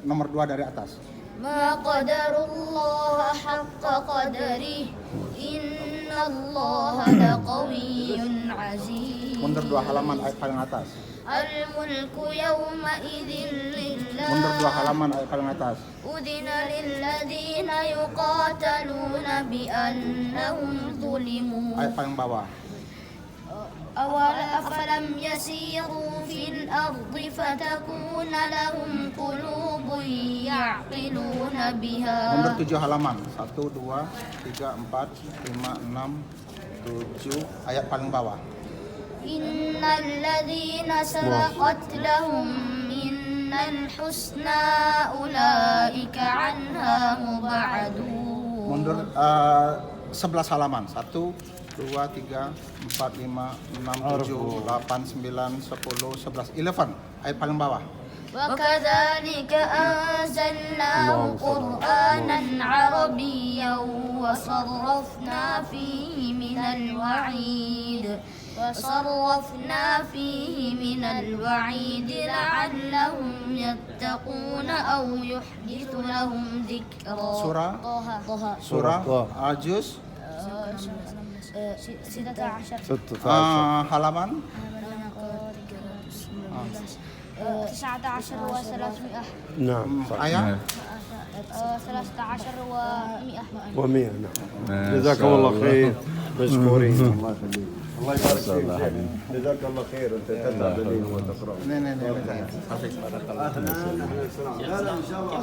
Nomor 2 dari atas. Ma qadarullah haqqa qadrih, innallaha laqawiyyun aziz. Mundur 2 halaman ayat paling atas. Al-mulku yawma idzin lillah. Mundur 2 halaman ayat paling atas. Udina lilladzina yuqataluna bi annahum zulimu. Ayat paling bawah. Afalam yasiru fil ardi fatakuna lahum qulubun ya'qiluna biha. Mundur 7 halaman. 1, 2, 3, 4, 5, 6, 7. Ayat paling bawah. Innal ladzina sabaqat lahum minnal husna ulaika anha mub'adun. Mundur 11 halaman. 1, 2, 3, 4, 5, 6, 7, 8, 9, 10, 11, 11. Ayat paling bawah. Wa kadzalika anzalnahu Qur'anan Arabiyyan wa sarrafna fihi minal wa'id la'allahum yattaquna aw yuhdithu lahum dhikra. Surah Al-Juz 16 halaman 19 و300. نعم صح. ayat 13 و100. و100 نعم. جزاكم الله خير مشكورين. الله يخليك. الله يبارك فيك. جزاك الله خير انت تتبع دليل وتقرا. ini saya. لا لا ان شاء الله.